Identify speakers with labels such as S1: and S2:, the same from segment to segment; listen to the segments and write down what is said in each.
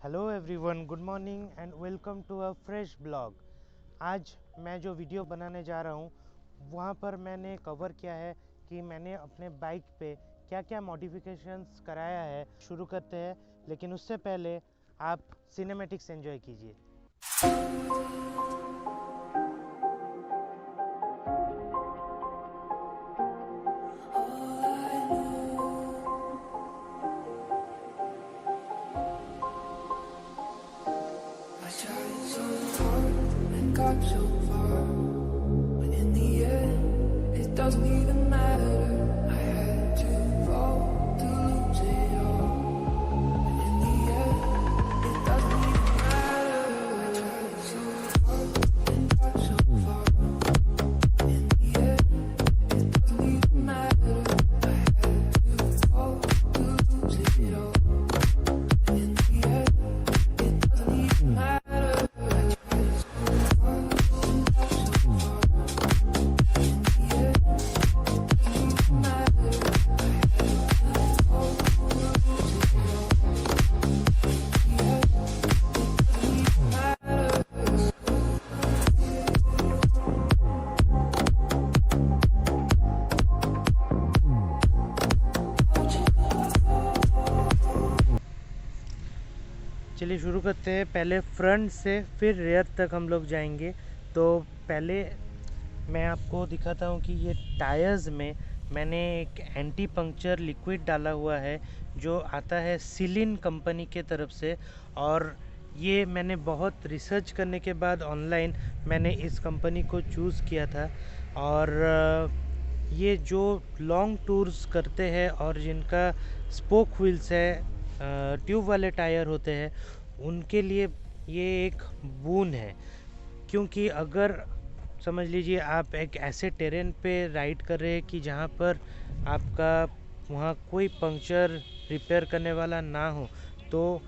S1: Hello everyone, good morning and welcome to a fresh blog. आज मैं जो video बनाने जा रहा हूँ वहाँ पर मैंने कवर किया है कि मैंने अपने बाइक पे क्या क्या मॉडिफिकेशंस कराया है। शुरू करते हैं, लेकिन उससे पहले आप सिनेमैटिक्स एंजॉय कीजिए।
S2: I tried so hard and got so far, but in the end, it doesn't even matter. I had to fall to lose it all, but in the end, it doesn't even matter. I tried so hard and got so far, but in the end, it doesn't even matter. I had to fall to lose it all, but in the end, it doesn't even matter.
S1: चलिए शुरू करते हैं। पहले front से फिर rare तक हम लोग जाएंगे। तो पहले मैं आपको दिखाता हूँ कि ये टायर्स में मैंने एक एंटी पंक्चर लिक्विड डाला हुआ है जो आता है सिलिन कंपनी के तरफ से। और ये मैंने बहुत रिसर्च करने के बाद ऑनलाइन मैंने इस कंपनी को चूज़ किया था। और ये जो लॉन्ग टूर्स करते हैं और जिनका स्पोक व्हील्स है, ट्यूब वाले टायर होते हैं, उनके लिए ये एक बून है। क्योंकि अगर समझ लीजिए आप एक ऐसे टेरेन पे राइड कर रहे हैं कि जहाँ पर आपका वहाँ कोई पंक्चर रिपेयर करने वाला ना हो, तो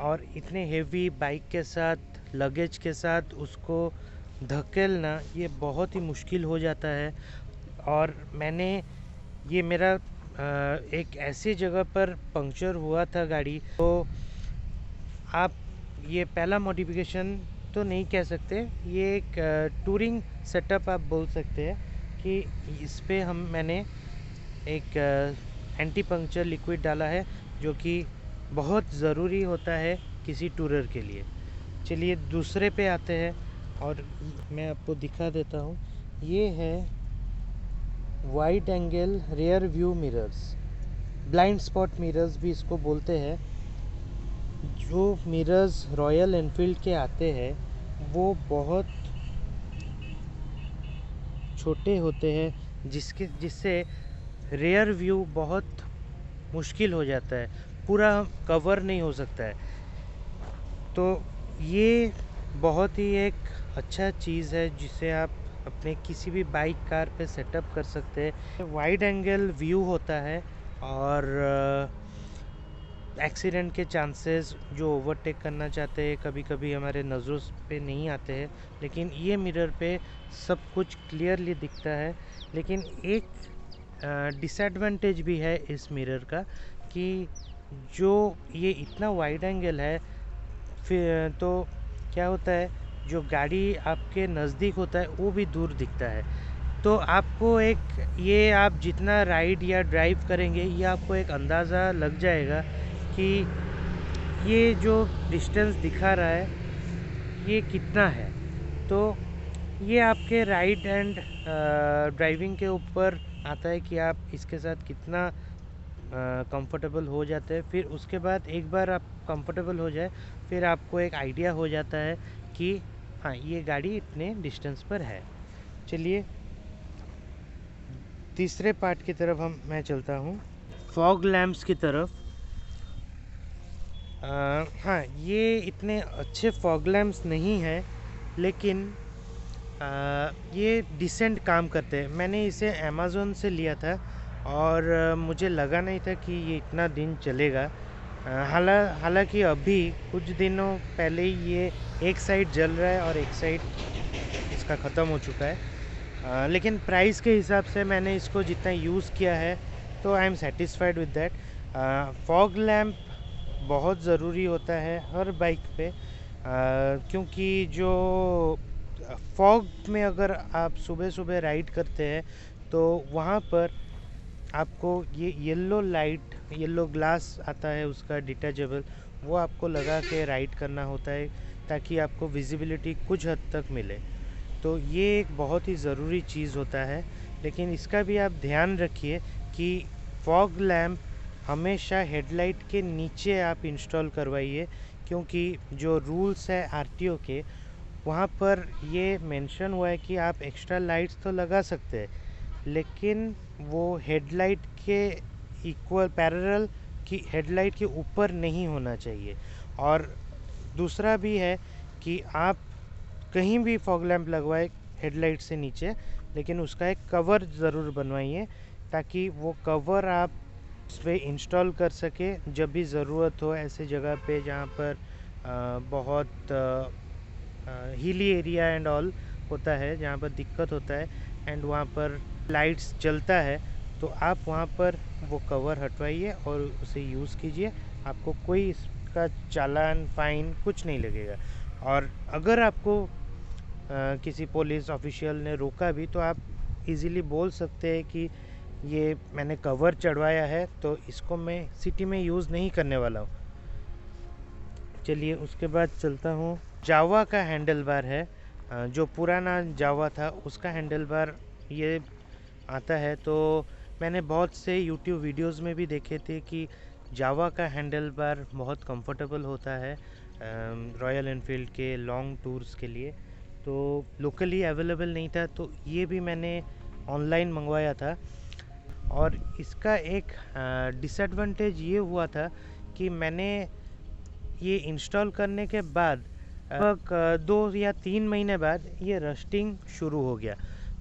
S1: और इतने हेवी बाइक के साथ लगेज के साथ उसको धकेलना ये बहुत ही मुश्किल हो जाता है। और मैंने ये मेरा एक ऐसी जगह पर पंक्चर हुआ था गाड़ी। तो आप ये पहला मॉडिफिकेशन तो नहीं कह सकते, ये एक टूरिंग सेटअप आप बोल सकते हैं कि इस पे मैंने एक एंटी पंक्चर लिक्विड डाला है जो कि बहुत ज़रूरी होता है किसी टूरर के लिए। चलिए दूसरे पे आते हैं और मैं आपको दिखा देता हूँ। ये है wide angle rear view mirrors, blind spot mirrors भी इसको बोलते हैं। जो मिरर्स रॉयल एनफील्ड के आते हैं वो बहुत छोटे होते हैं जिससे रेयर व्यू बहुत मुश्किल हो जाता है, पूरा कवर नहीं हो सकता है। तो ये बहुत ही एक अच्छा चीज़ है जिसे आप अपने किसी भी बाइक कार पे सेटअप कर सकते हैं। वाइड एंगल व्यू होता है और एक्सीडेंट के चांसेस जो ओवरटेक करना चाहते हैं कभी कभी हमारे नज़रों पे नहीं आते हैं, लेकिन ये मिरर पे सब कुछ क्लियरली दिखता है। लेकिन एक डिसएडवांटेज भी है इस मिरर का कि जो ये इतना वाइड एंगल है, फिर तो क्या होता है, जो गाड़ी आपके नज़दीक होता है वो भी दूर दिखता है। तो आपको एक ये आप जितना राइड या ड्राइव करेंगे ये आपको एक अंदाज़ा लग जाएगा कि ये जो डिस्टेंस दिखा रहा है ये कितना है। तो ये आपके राइड एंड ड्राइविंग के ऊपर आता है कि आप इसके साथ कितना कंफर्टेबल हो जाते हैं। फिर उसके बाद एक बार आप कंफर्टेबल हो जाए फिर आपको एक आइडिया हो जाता है कि हाँ ये गाड़ी इतने डिस्टेंस पर है। चलिए तीसरे पार्ट की तरफ मैं चलता हूँ, फॉग लैम्प्स की तरफ। हाँ ये इतने अच्छे फॉग लैम्प्स नहीं है, लेकिन ये डिसेंट काम करते हैं। मैंने इसे अमेज़न से लिया था और मुझे लगा नहीं था कि ये इतना दिन चलेगा। हालांकि अभी कुछ दिनों पहले ही ये एक साइड जल रहा है और एक साइड इसका ख़त्म हो चुका है। लेकिन प्राइस के हिसाब से मैंने इसको जितना यूज़ किया है तो I am satisfied with that. Fog lamp बहुत ज़रूरी होता है हर बाइक पे, क्योंकि जो फॉग में अगर आप सुबह सुबह राइड करते हैं तो वहाँ पर आपको ये येलो लाइट, येलो ग्लास आता है उसका डिटैचेबल, वो आपको लगा के राइड करना होता है ताकि आपको विजिबिलिटी कुछ हद तक मिले। तो ये एक बहुत ही ज़रूरी चीज़ होता है। लेकिन इसका भी आप ध्यान रखिए कि फॉग लैम्प हमेशा हेडलाइट के नीचे आप इंस्टॉल करवाइए, क्योंकि जो रूल्स है आरटीओ के, वहाँ पर ये मेंशन हुआ है कि आप एक्स्ट्रा लाइट्स तो लगा सकते हैं, लेकिन वो हेडलाइट के इक्वल पैरेलल की हेडलाइट के ऊपर नहीं होना चाहिए। और दूसरा भी है कि आप कहीं भी फॉग लैंप लगवाए हेडलाइट से नीचे, लेकिन उसका एक कवर ज़रूर बनवाइए ताकि वो कवर आप उस पर इंस्टॉल कर सके जब भी ज़रूरत हो, ऐसे जगह पे जहाँ पर बहुत हिली एरिया एंड ऑल होता है, जहाँ पर दिक्कत होता है एंड वहाँ पर लाइट्स जलता है, तो आप वहाँ पर वो कवर हटवाइए और उसे यूज़ कीजिए। आपको कोई इसका चालान फाइन कुछ नहीं लगेगा। और अगर आपको किसी पुलिस ऑफिशियल ने रोका भी तो आप इजीली बोल सकते हैं कि ये मैंने कवर चढ़वाया है तो इसको मैं सिटी में यूज़ नहीं करने वाला हूँ। चलिए उसके बाद चलता हूँ। जावा का हैंडल बार है, जो पुराना जावा था उसका हैंडल बार ये आता है। तो मैंने बहुत से यूट्यूब वीडियोस में भी देखे थे कि जावा का हैंडल बार बहुत कंफर्टेबल होता है रॉयल एनफील्ड के लॉन्ग टूर्स के लिए। तो लोकली अवेलेबल नहीं था, तो ये भी मैंने ऑनलाइन मंगवाया था। और इसका एक डिसएडवांटेज ये हुआ था कि मैंने ये इंस्टॉल करने के बाद लगभग 2 या 3 महीने बाद ये रस्टिंग शुरू हो गया।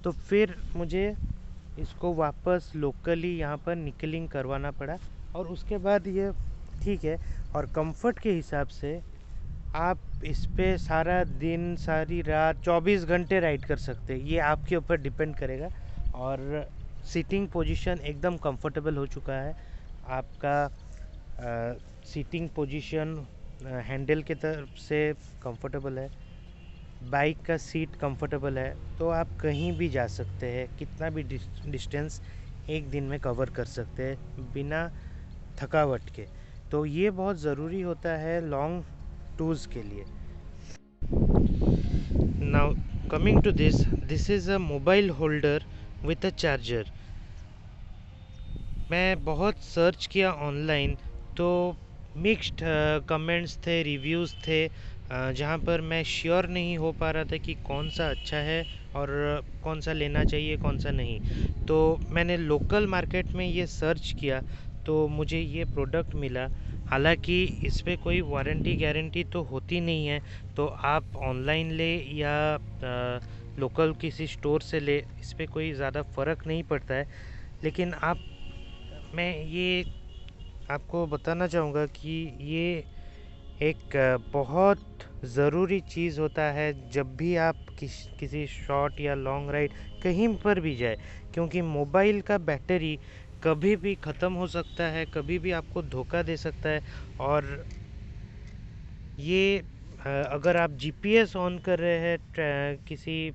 S1: तो फिर मुझे इसको वापस लोकली यहाँ पर निकलिंग करवाना पड़ा, और उसके बाद ये ठीक है। और कंफर्ट के हिसाब से आप इस पे सारा दिन सारी रात 24 घंटे राइड कर सकते हैं, ये आपके ऊपर डिपेंड करेगा। और सीटिंग पोजीशन एकदम कंफर्टेबल हो चुका है। आपका सीटिंग पोजीशन हैंडल के तरफ से कंफर्टेबल है, बाइक का सीट कंफर्टेबल है, तो आप कहीं भी जा सकते हैं, कितना भी डिस्टेंस एक दिन में कवर कर सकते हैं बिना थकावट के। तो ये बहुत ज़रूरी होता है लॉन्ग टूर्स के लिए। Now coming to this is a mobile holder with a charger. मैं बहुत सर्च किया ऑनलाइन, तो मिक्स्ड कमेंट्स थे, रिव्यूज़ थे, जहाँ पर मैं श्योर नहीं हो पा रहा था कि कौन सा अच्छा है और कौन सा लेना चाहिए कौन सा नहीं। तो मैंने लोकल मार्केट में ये सर्च किया तो मुझे ये प्रोडक्ट मिला। हालांकि इस पर कोई वारंटी गारंटी तो होती नहीं है, तो आप ऑनलाइन ले या लोकल किसी स्टोर से ले, इस पर कोई ज़्यादा फ़र्क नहीं पड़ता है। लेकिन मैं ये आपको बताना चाहूँगा कि ये एक बहुत ज़रूरी चीज़ होता है जब भी आप किसी शॉर्ट या लॉन्ग राइड कहीं पर भी जाए, क्योंकि मोबाइल का बैटरी कभी भी ख़त्म हो सकता है, कभी भी आपको धोखा दे सकता है। और ये अगर आप जीपीएस ऑन कर रहे हैं, किसी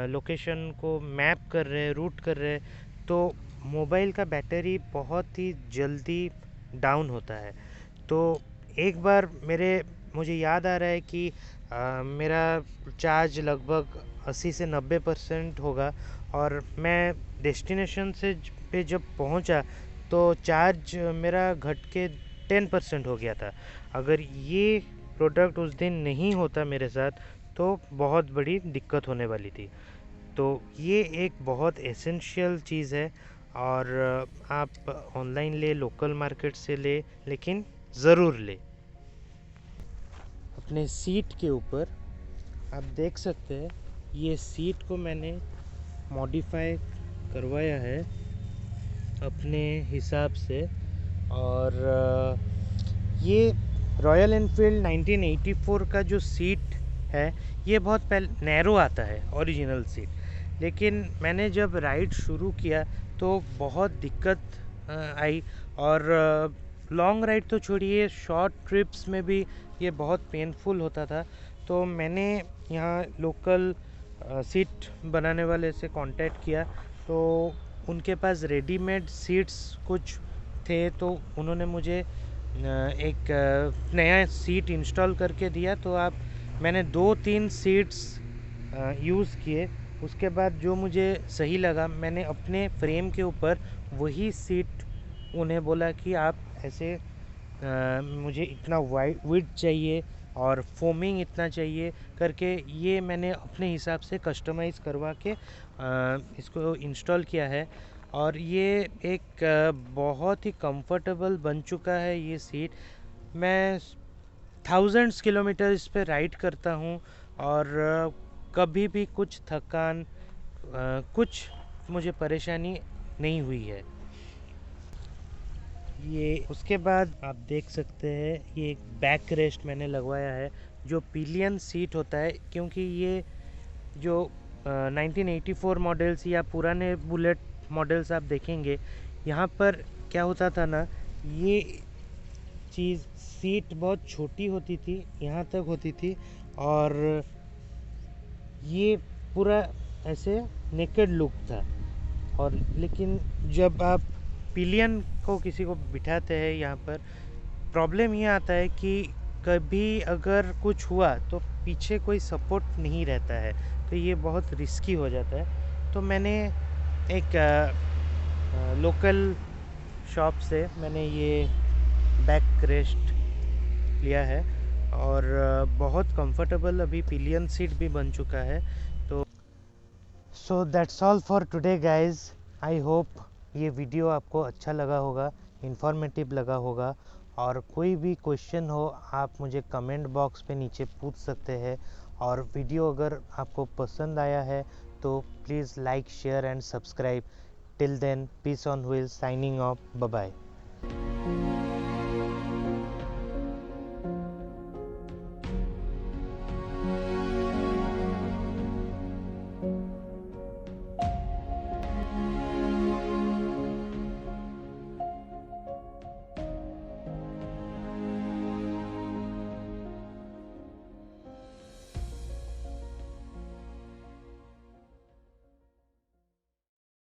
S1: लोकेशन को मैप कर रहे हैं, रूट कर रहे हैं, तो मोबाइल का बैटरी बहुत ही जल्दी डाउन होता है। तो एक बार मुझे याद आ रहा है कि मेरा चार्ज लगभग 80 से 90% होगा, और मैं डेस्टिनेशन पे जब पहुंचा तो चार्ज मेरा घट के 10% हो गया था। अगर ये प्रोडक्ट उस दिन नहीं होता मेरे साथ तो बहुत बड़ी दिक्कत होने वाली थी। तो ये एक बहुत एसेंशियल चीज़ है, और आप ऑनलाइन ले, लोकल मार्केट से ले, लेकिन ज़रूर ले। अपने सीट के ऊपर आप देख सकते हैं, ये सीट को मैंने मॉडिफाई करवाया है अपने हिसाब से। और ये रॉयल एनफील्ड 1984 का जो सीट है ये बहुत पहले नैरो आता है ओरिजिनल सीट, लेकिन मैंने जब राइड शुरू किया तो बहुत दिक्कत आई। और लॉन्ग राइड तो छोड़िए, शॉर्ट ट्रिप्स में भी ये बहुत पेनफुल होता था। तो मैंने यहाँ लोकल सीट बनाने वाले से कांटेक्ट किया, तो उनके पास रेडीमेड सीट्स कुछ थे, तो उन्होंने मुझे एक नया सीट इंस्टॉल करके दिया। तो मैंने 2-3 सीट्स यूज़ किए। उसके बाद जो मुझे सही लगा, मैंने अपने फ्रेम के ऊपर वही सीट उन्हें बोला कि आप ऐसे मुझे इतना वाइड विड्थ चाहिए और फोमिंग इतना चाहिए करके, ये मैंने अपने हिसाब से कस्टमाइज़ करवा के इसको इंस्टॉल किया है। और ये एक बहुत ही कंफर्टेबल बन चुका है ये सीट। मैं थाउजेंड्स किलोमीटर इस पे राइड करता हूँ और कभी भी कुछ थकान, कुछ मुझे परेशानी नहीं हुई है। ये उसके बाद आप देख सकते हैं, ये एक बैक रेस्ट मैंने लगवाया है जो पिलियन सीट होता है, क्योंकि ये जो 1984 मॉडल्स या पुराने बुलेट मॉडल्स आप देखेंगे, यहाँ पर क्या होता था ना, ये चीज़ सीट बहुत छोटी होती थी, यहाँ तक होती थी, और ये पूरा ऐसे नेकेड लुक था। और लेकिन जब आप पिलियन को किसी को बिठाते हैं यहाँ पर, प्रॉब्लम ये आता है कि कभी अगर कुछ हुआ तो पीछे कोई सपोर्ट नहीं रहता है, तो ये बहुत रिस्की हो जाता है। तो मैंने एक लोकल शॉप से मैंने ये बैक रेस्ट लिया है, और बहुत कंफर्टेबल अभी पिलियन सीट भी बन चुका है। तो so that's all for today guys. I hope ये वीडियो आपको अच्छा लगा होगा, इन्फॉर्मेटिव लगा होगा। और कोई भी क्वेश्चन हो आप मुझे कमेंट बॉक्स पे नीचे पूछ सकते हैं। और वीडियो अगर आपको पसंद आया है तो please like, share and subscribe. Till then, peace on wheels, signing off, bye bye.